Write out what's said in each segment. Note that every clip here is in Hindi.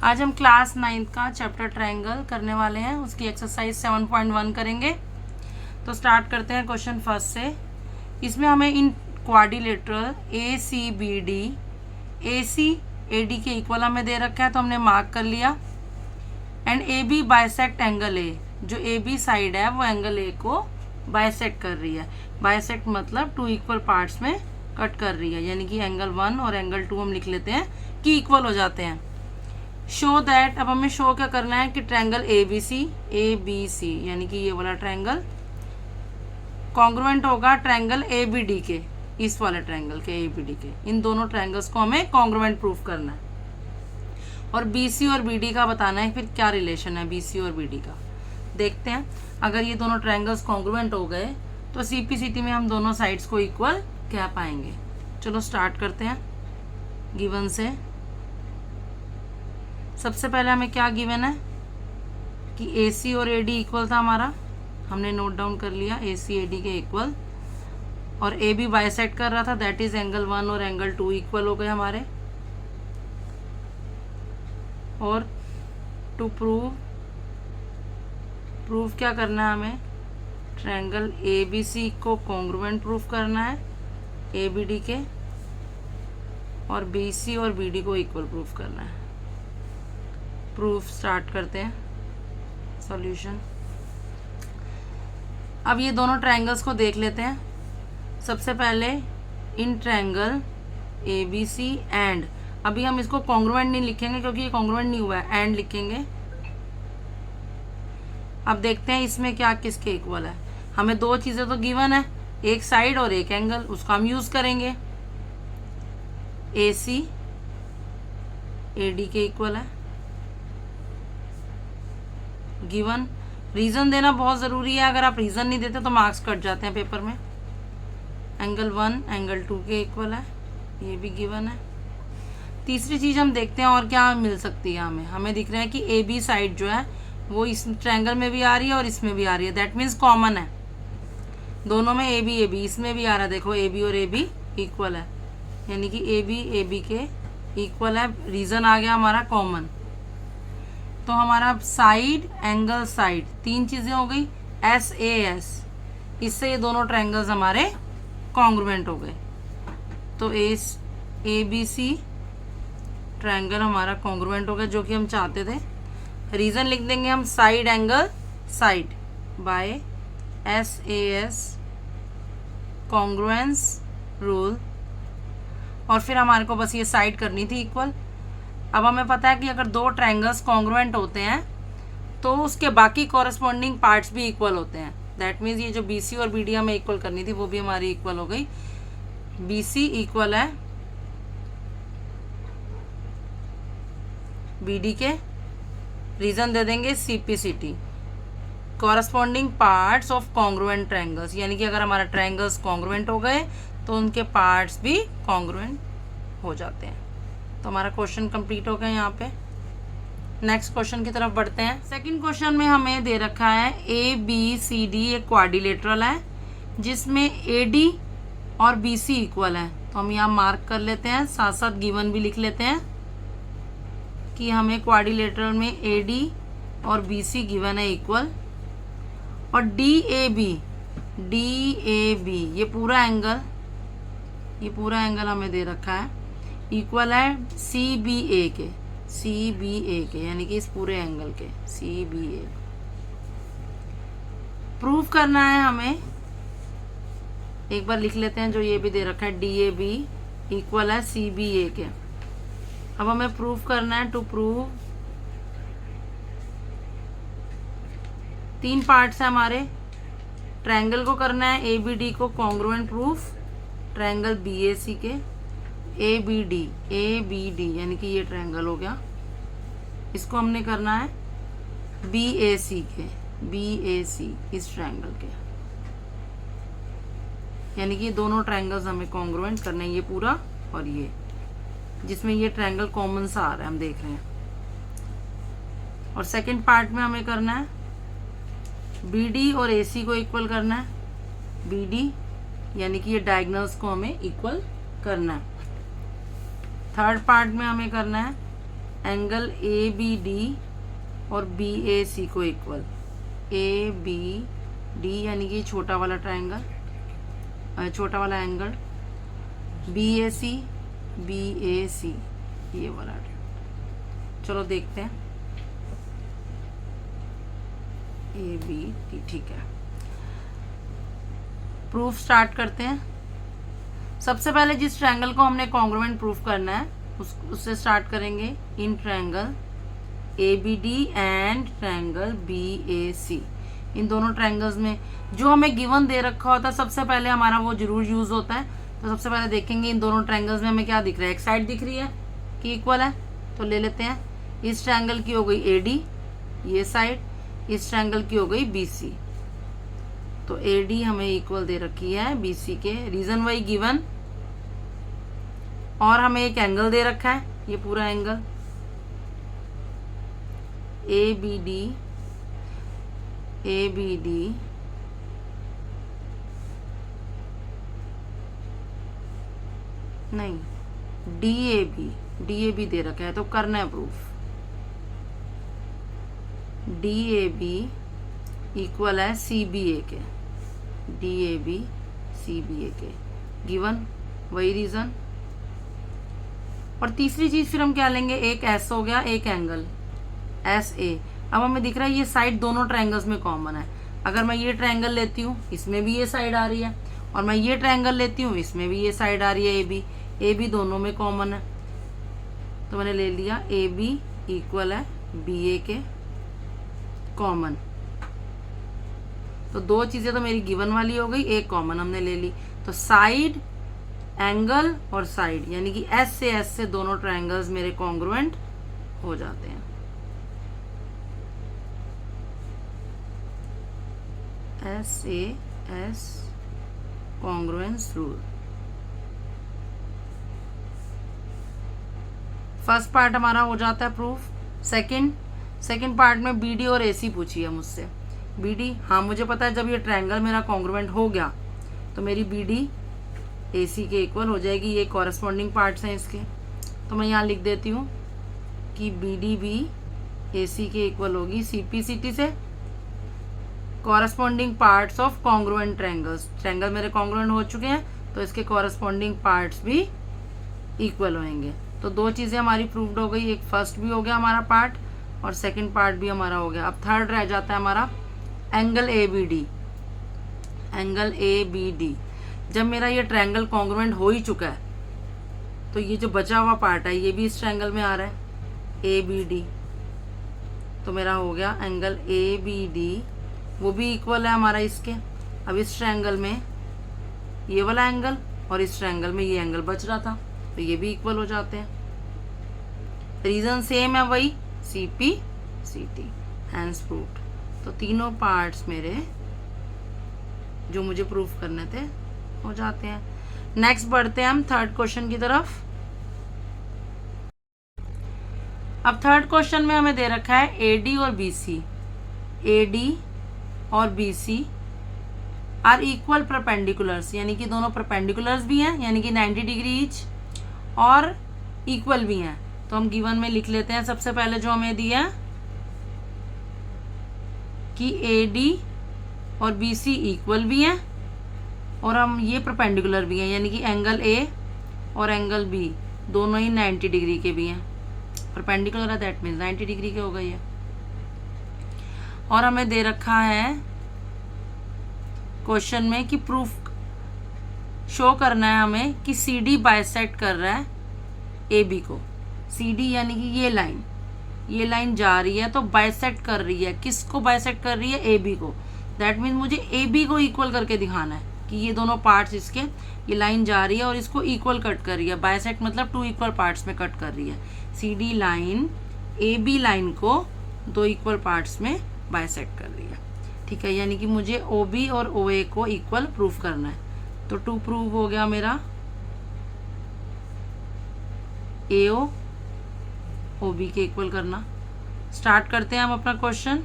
आज हम क्लास 9th का चैप्टर ट्रायंगल करने वाले हैं, उसकी एक्सरसाइज 7.1 करेंगे। तो स्टार्ट करते हैं क्वेश्चन फर्स्ट से। इसमें हमें in quadrilateral A C B D, A C A D के इक्वल हमें दे रखा है तो हमने मार्क कर लिया। And A B bisect angle A, जो ए बी साइड है वो एंगल ए को बाइसेक्ट कर रही है। बाइसेक्ट मतलब टू इक्वल पार्ट्स में कट कर रही है, यानी कि एंगल 1 और एंगल 2 हम लिख लेते हैं कि इक्वल हो जाते हैं। शो दैट, अब हमें शो क्या करना है कि ट्रायंगल ए बी सी यानी कि ये वाला ट्रायंगल कॉन्ग्रुएंट होगा ट्रायंगल ए बी डी के, इस वाले ट्रायंगल के ए बी डी के। इन दोनों ट्रायंगल्स को हमें कॉन्ग्रुएंट प्रूफ करना है और बी सी और बी डी का बताना है फिर क्या रिलेशन है बी सी और बी डी का। देखते हैं अगर ये दोनों ट्रायंगल्स कॉन्ग्रुएंट हो गए तो सीपीसीटी में हम दोनों साइड्स को इक्वल क्या पाएंगे। चलो स्टार्ट करते हैं गिवन से। सबसे पहले हमें क्या गिवन है कि ए सी और ए डी इक्वल था हमारा, हमने नोट डाउन कर लिया ए सी ए डी के इक्वल। और ए बी बाइसेक्ट कर रहा था, दैट इज एंगल 1 और एंगल 2 इक्वल हो गए हमारे। और टू प्रूफ क्या करना है हमें, ट्रायंगल ए बी सी को कॉन्ग्रुएंट प्रूफ करना है ए बी डी के, और बी सी और बी डी को इक्वल प्रूफ करना है। प्रूफ स्टार्ट करते हैं सॉल्यूशन। अब ये दोनों ट्रायंगल्स को देख लेते हैं। सबसे पहले in triangle A B C and, अभी हम इसको कॉन्ग्रुएंट नहीं लिखेंगे क्योंकि ये कॉन्ग्रुएंट नहीं हुआ है, एंड लिखेंगे। अब देखते हैं इसमें क्या किसके इक्वल है। हमें दो चीज़ें तो गिवन है, एक साइड और एक एंगल, उसका हम यूज़ करेंगे। ए सी ए डी के इक्वल है गिवन। रीज़न देना बहुत ज़रूरी है, अगर आप रीज़न नहीं देते तो मार्क्स कट जाते हैं पेपर में। एंगल 1 एंगल 2 के इक्वल है, ये भी गिवन है। तीसरी चीज़ हम देखते हैं और क्या मिल सकती है हमें दिख रहा है कि ए बी साइड जो है वो इस ट्रायंगल में भी आ रही है और इसमें भी आ रही है, दैट मीन्स कॉमन है दोनों में। ए बी इसमें भी आ रहा है, देखो ए बी और ए बी इक्वल है, यानी कि ए बी के इक्वल है। रीज़न आ गया हमारा कॉमन। तो हमारा साइड एंगल साइड तीन चीज़ें हो गई, एस ए एस, इससे ये दोनों ट्रायंगल्स हमारे कॉन्ग्रुएंट हो गए। तो ए बी सी ट्रायंगल हमारा कॉन्ग्रुएंट हो गया जो कि हम चाहते थे। रीज़न लिख देंगे हम side angle side by S A S congruence rule. और फिर हमारे को बस ये साइड करनी थी इक्वल। अब हमें पता है कि अगर दो ट्रायंगल्स कॉन्ग्रुएंट होते हैं तो उसके बाकी कॉरस्पॉन्डिंग पार्ट्स भी इक्वल होते हैं। दैट मीन्स ये जो बी सी और बी डी हमें इक्वल करनी थी वो भी हमारी इक्वल हो गई। बी सी इक्वल है बी डी के, रीज़न दे देंगे CPCT, corresponding parts of congruent triangles, यानी कि अगर हमारा ट्रायंगल्स कॉन्ग्रुएंट हो गए तो उनके पार्ट्स भी कॉन्ग्रुएंट हो जाते हैं। तो हमारा क्वेश्चन कंप्लीट हो गया यहाँ पे। नेक्स्ट क्वेश्चन की तरफ बढ़ते हैं। सेकंड क्वेश्चन में हमें दे रखा है ए बी सी डी एक क्वाड्रिलेटरल है जिसमें ए डी और बी सी इक्वल है। तो हम यहाँ मार्क कर लेते हैं, साथ साथ गिवन भी लिख लेते हैं कि हमें क्वाड्रिलेटरल में ए डी और बी सी गिवन है इक्वल। और डी ए बी ये पूरा एंगल हमें दे रखा है इक्वल है सी बी ए के, यानी कि इस पूरे एंगल के सी बी ए। प्रूफ करना है हमें, एक बार लिख लेते हैं जो ये भी दे रखा है डी ए बी इक्वल है सी बी ए के। अब हमें प्रूफ करना है, टू प्रूव तीन पार्ट्स है हमारे। ट्रायंगल को करना है ए बी डी को congruent proof triangle B A सी के, ए बी डी यानी कि ये ट्रायंगल हो गया। इसको हमने करना है बी ए सी इस ट्रायंगल के, यानी कि ये दोनों ट्रायंगल्स हमें कॉन्ग्रुएंट करने हैं, ये पूरा और ये, जिसमें ये ट्रायंगल कॉमन सा आ रहा है हम देख रहे हैं। और सेकंड पार्ट में हमें करना है बी डी और ए सी को इक्वल करना है, बी डी यानी कि ये डायगोनल्स को हमें इक्वल करना है। थर्ड पार्ट में हमें करना है एंगल ए बी डी और बी ए सी को इक्वल, ए बी डी यानी कि छोटा वाला ट्रायंगल, छोटा वाला एंगल, बी ए सी ये वाला। चलो देखते हैं, ए बी डी, ठीक है। प्रूफ स्टार्ट करते हैं। सबसे पहले जिस ट्रायंगल को हमने कॉन्ग्रुएंट प्रूफ करना है उससे स्टार्ट करेंगे। In triangle A B D and triangle B A C, इन दोनों ट्रायंगल्स में जो हमें गिवन दे रखा होता है सबसे पहले हमारा वो जरूर यूज होता है। तो सबसे पहले देखेंगे इन दोनों ट्रायंगल्स में हमें क्या दिख रहा है। एक साइड दिख रही है कि इक्वल है, तो ले लेते हैं। इस ट्रायंगल की हो गई ए डी, ये साइड, इस ट्रायंगल की हो गई बी सी। तो ए डी हमें इक्वल दे रखी है बी सी के, रीजन वाई गिवन, और हमें एक एंगल दे रखा है, ये पूरा एंगल ए बी डी नहीं, डी ए बी दे रखा है, तो करना है proof. D A B equal है सी बी ए के, D A B C B A के, गिवन वही रीजन। और तीसरी चीज फिर हम क्या लेंगे, एक एस हो गया, एक एंगल एस ए। अब हमें दिख रहा है ये साइड दोनों ट्रायंगल्स में कॉमन है। अगर मैं ये ट्रायंगल लेती हूँ इसमें भी ये साइड आ रही है, और मैं ये ट्रायंगल लेती हूँ इसमें भी ये साइड आ रही है, ए बी दोनों में कॉमन है। तो मैंने ले लिया ए बी इक्वल है बी ए के कॉमन। तो दो चीजें तो मेरी गिवन वाली हो गई, एक कॉमन हमने ले ली। तो साइड, एंगल और साइड यानी कि एस से दोनों ट्रायंगल्स मेरे कॉन्ग्रुएंट हो जाते हैं। S congruence rule. First part हमारा हो जाता है प्रूफ। सेकंड पार्ट में बी डी और ए सी पूछी है मुझसे। बी डी, हाँ मुझे पता है जब ये ट्रायंगल मेरा कॉन्ग्रुएंट हो गया तो मेरी बी डी ए सी के इक्वल हो जाएगी। ये कॉरेस्पॉन्डिंग पार्ट्स हैं इसके, तो मैं यहाँ लिख देती हूँ कि बी डी भी ए सी के इक्वल होगी सी पी सी टी से। Corresponding parts of congruent triangles, triangle मेरे कॉन्ग्रुएंट हो चुके हैं तो इसके कॉरेस्पॉन्डिंग पार्ट्स भी इक्वल होंगे। तो दो चीज़ें हमारी प्रूव्ड हो गई, एक फर्स्ट भी हो गया हमारा पार्ट और सेकंड पार्ट भी हमारा हो गया। अब थर्ड रह जाता है हमारा angle A B D. Angle A B D, जब मेरा ये ट्रायंगल कॉन्ग्रुएंट हो ही चुका है तो ये जो बचा हुआ पार्ट है ये भी इस ट्रायंगल में आ रहा है ए बी डी। तो मेरा हो गया एंगल ए बी डी, वो भी इक्वल है हमारा इसके। अब इस ट्रायंगल में ये वाला एंगल और इस ट्रायंगल में ये एंगल बच रहा था तो ये भी इक्वल हो जाते हैं। रीजन सेम है वही, C P C T, hence proved. तो तीनों पार्ट्स मेरे जो मुझे प्रूफ करने थे हो जाते हैं। नेक्स्ट बढ़ते हैं हम थर्ड क्वेश्चन की तरफ। अब थर्ड क्वेश्चन में हमें दे रखा है ए डी और बी सी। ए डी और B C are equal perpendiculars, यानी कि दोनों परपेंडिकुलर्स भी हैं यानी कि 90 डिग्री ईच, और इक्वल भी हैं। तो हम गिवन में लिख लेते हैं सबसे पहले जो हमें दिया कि ए डी और बी सी इक्वल भी हैं और हम ये परपेंडिकुलर भी हैं, यानी कि एंगल ए और एंगल बी दोनों ही 90 डिग्री के भी हैं। परपेंडिकुलर है दैट मीन्स 90 डिग्री के हो गई है। और हमें दे रखा है क्वेश्चन में कि प्रूफ शो करना है हमें कि सी डी बाइसेक्ट कर रहा है ए बी को। सी डी यानी कि ये लाइन जा रही है तो बाइसेक्ट कर रही है, किसको बाइसेक्ट कर रही है, ए बी को। दैट मीन्स मुझे ए बी को इक्वल करके दिखाना है कि ये दोनों पार्ट्स इसके, ये लाइन जा रही है और इसको इक्वल कट कर रही है। बाइसेक्ट मतलब 2 इक्वल पार्ट्स में कट कर रही है। C D line A B line को 2 इक्वल पार्ट्स में बाइसेक्ट कर रही है, ठीक है। यानी कि मुझे ओ बी और ओ ए को इक्वल प्रूफ करना है। तो 2 प्रूव हो गया मेरा, ए ओ बी के इक्वल करना। स्टार्ट करते हैं हम अपना क्वेश्चन।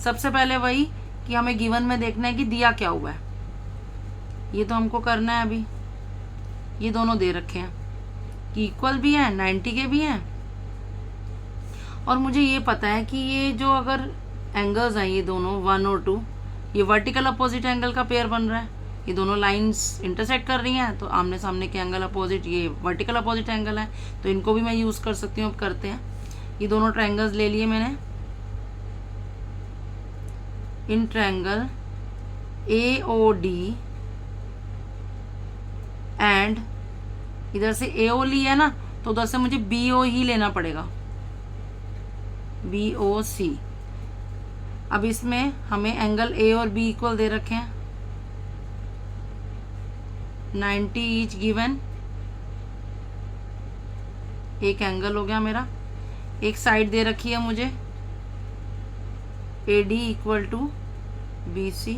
सबसे पहले वही कि हमें गिवन में देखना है कि दिया क्या हुआ है, ये तो हमको करना है अभी। ये दोनों दे रखे हैं कि इक्वल भी हैं, 90 के भी हैं और मुझे ये पता है कि ये जो अगर एंगल्स हैं ये दोनों 1 और 2, ये वर्टिकल अपोजिट एंगल का पेयर बन रहा है, ये दोनों लाइंस इंटरसेक्ट कर रही हैं, तो आमने सामने के एंगल अपोजिट, ये वर्टिकल अपोजिट एंगल है, तो इनको भी मैं यूज़ कर सकती हूँ। अब करते हैं, ये दोनों ट्रायंगल्स ले लिए मैंने। इन ट्रायंगल AOD एंड इधर से AO ली है ना, तो उधर से मुझे BO ही लेना पड़ेगा, BOC। अब इसमें हमें एंगल A और B इक्वल दे रखे हैं, 90 ईच गिवन। एक एंगल हो गया मेरा। एक साइड दे रखी है मुझे AD equal to BC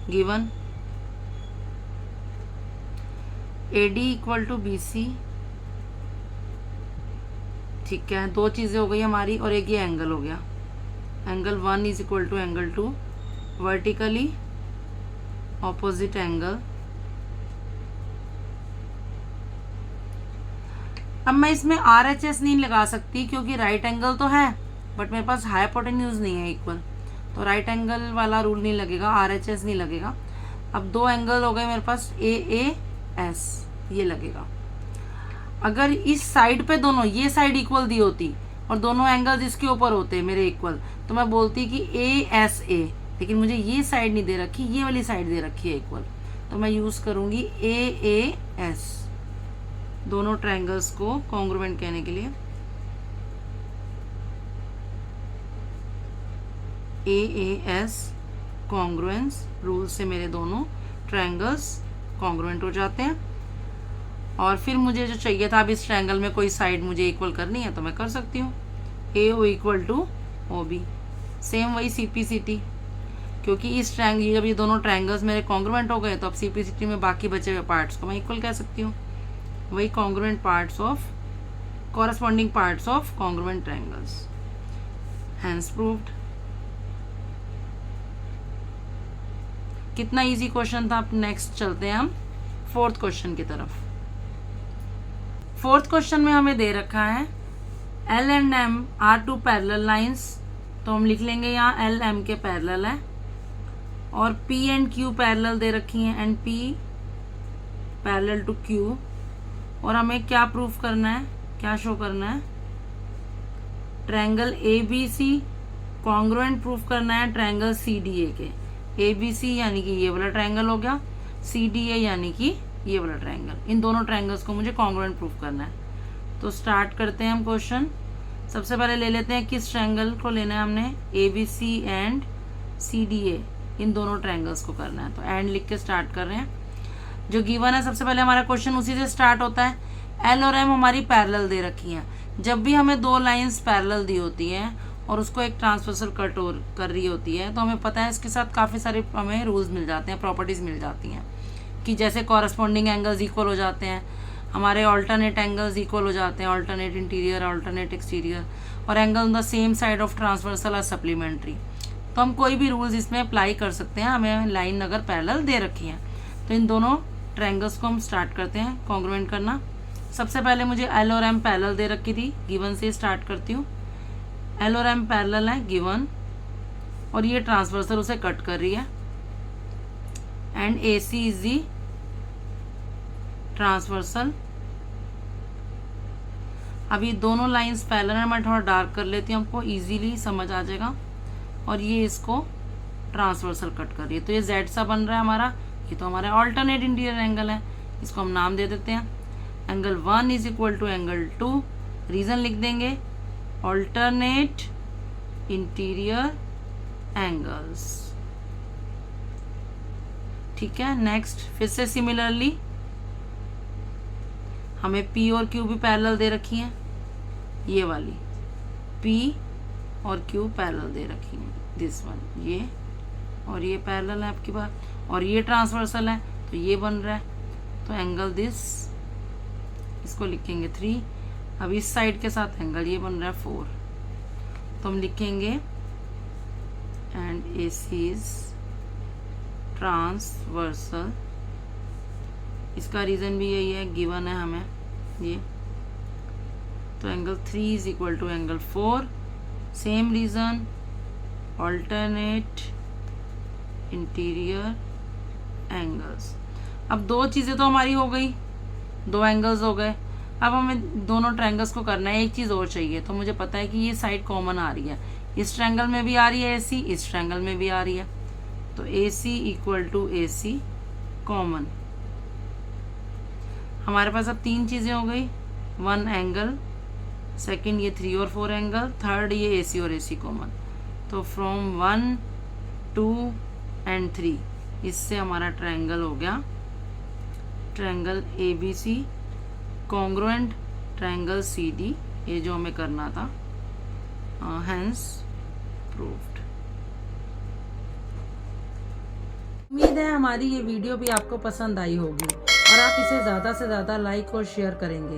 given, AD equal to BC। ठीक है, दो चीज़ें हो गई हमारी, और एक ये एंगल हो गया। Angle 1 is equal to angle 2, vertically opposite angle. अब मैं इसमें RHS नहीं लगा सकती क्योंकि राइट एंगल तो है, बट मेरे पास हाइपोटेन्यूज नहीं है इक्वल, तो राइट एंगल वाला रूल नहीं लगेगा, RHS नहीं लगेगा। अब दो एंगल हो गए मेरे पास AAS, ये लगेगा। अगर इस साइड पे दोनों, ये साइड इक्वल दी होती और दोनों एंगल्स इसके ऊपर होते मेरे इक्वल, तो मैं बोलती कि ASA, लेकिन मुझे ये साइड नहीं दे रखी, ये वाली साइड दे रखी है इक्वल, तो मैं यूज़ करूँगी AAS, दोनों ट्रायंगल्स को कॉन्ग्रुएंट कहने के लिए। AAS कॉन्ग्रुएंस रूल से मेरे दोनों ट्रायंगल्स कॉन्ग्रुएंट हो जाते हैं। और फिर मुझे जो चाहिए था, अब इस ट्रायंगल में कोई साइड मुझे इक्वल करनी है तो मैं कर सकती हूँ, AO equal to OB। Same वही CPCT, क्योंकि इस ट्रायंगल, जब ये दोनों ट्रायंगल्स मेरे कॉन्ग्रुएंट हो गए तो अब CPCT में बाकी बचे हुए पार्ट्स को मैं इक्वल कह सकती हूँ, वही congruent parts of, corresponding parts of congruent triangles, hence proved. कितना इजी क्वेश्चन था। अब नेक्स्ट चलते हैं हम फोर्थ क्वेश्चन की तरफ। फोर्थ क्वेश्चन में हमें दे रखा है L and M are two parallel lines, तो हम लिख लेंगे यहाँ L M के पैरेलल है, और P एंड Q पैरेलल दे रखी हैं, and P parallel to Q। और हमें क्या प्रूफ करना है, क्या शो करना है, ट्रायंगल ABC कॉन्ग्रुएंट प्रूफ करना है ट्रायंगल CDA के। ABC यानी कि ये वाला ट्रायंगल हो गया, CDA यानी कि ये वाला ट्रायंगल, इन दोनों ट्रायंगल्स को मुझे कॉन्ग्रुएंट प्रूफ करना है। तो स्टार्ट करते हैं हम क्वेश्चन। सबसे पहले ले लेते हैं किस ट्रायंगल को लेना है हमने, ABC एंड CDA, इन दोनों ट्रायंगल्स को करना है। तो एंड लिख के स्टार्ट कर रहे हैं। जो गिवन है सबसे पहले हमारा क्वेश्चन उसी से स्टार्ट होता है। L और M हमारी पैरेलल दे रखी हैं। जब भी हमें दो लाइंस पैरेलल दी होती हैं और उसको एक ट्रांसवर्सल कट कर रही होती है, तो हमें पता है इसके साथ काफ़ी सारे हमें रूल्स मिल जाते हैं, प्रॉपर्टीज़ मिल जाती हैं, कि जैसे कॉरस्पॉन्डिंग एंगल्स इक्वल हो जाते हैं, हमारे ऑल्टरनेट एंगल्स इक्वल हो जाते हैं, ऑल्टरनेट इंटीरियर, ऑल्टरनेट एक्सटीरियर, और angle on the same side of transversal और सप्लीमेंट्री। तो हम कोई भी रूल्स इसमें अप्लाई कर सकते हैं, हमें लाइन अगर पैरेलल दे रखी है। तो इन दोनों ट्रायंगल्स को हम स्टार्ट करते हैं कॉन्ग्रुएंट करना। सबसे पहले मुझे L और M पैरेलल दे रखी थी, गिवन से स्टार्ट करती हूँ। L और M पैरेलल है गिवन, और ये ट्रांसवर्सल उसे कट कर रही है, and AC is the transversal. अब ये दोनों लाइंस पैरेलल है, मैं थोड़ा डार्क कर लेती हूँ, आपको इजीली समझ आ जाएगा। और ये इसको ट्रांसवर्सल कट कर रही है, तो ये Z सा बन रहा है हमारा। ये तो हमारा ऑल्टरनेट इंटीरियर एंगल है, इसको हम नाम दे देते हैं angle 1 is equal to angle 2। Reason लिख देंगे, ऑल्टरनेट इंटीरियर एंगल्स। ठीक है, नेक्स्ट फिर से सिमिलरली हमें P और Q भी पैरेलल दे रखी हैं, ये वाली P और Q पैरेलल दे रखी हैं, दिस वन, ये और ये पैरेलल है आपके पास, और ये ट्रांसवर्सल है तो ये बन रहा है। तो एंगल दिस, इसको लिखेंगे 3। अब इस साइड के साथ एंगल ये बन रहा है 4, तो हम लिखेंगे एंड AC इज ट्रांसवर्सल। इसका रीज़न भी यही है, गिवन है हमें ये, तो angle 3 is equal to angle 4। Same reason, alternate interior angles. अब दो चीज़ें तो हमारी हो गई, दो एंगल्स हो गए। अब हमें दोनों ट्रायंगल्स को करना है, एक चीज़ और चाहिए। तो मुझे पता है कि ये साइड कॉमन आ रही है, इस ट्रायंगल में भी आ रही है AC, इस ट्रायंगल में भी आ रही है। तो AC equal to AC common. हमारे पास अब तीन चीज़ें हो गई, वन एंगल, सेकंड ये 3 और 4 एंगल, थर्ड ये AC और AC कॉमन। तो फ्रॉम 1 2 एंड 3 इससे हमारा ट्रायंगल हो गया triangle ABC congruent triangle CD, ये जो हमें करना था, हेंस प्रूव्ड। उम्मीद है हमारी ये वीडियो भी आपको पसंद आई होगी और आप इसे ज़्यादा से ज़्यादा लाइक और शेयर करेंगे।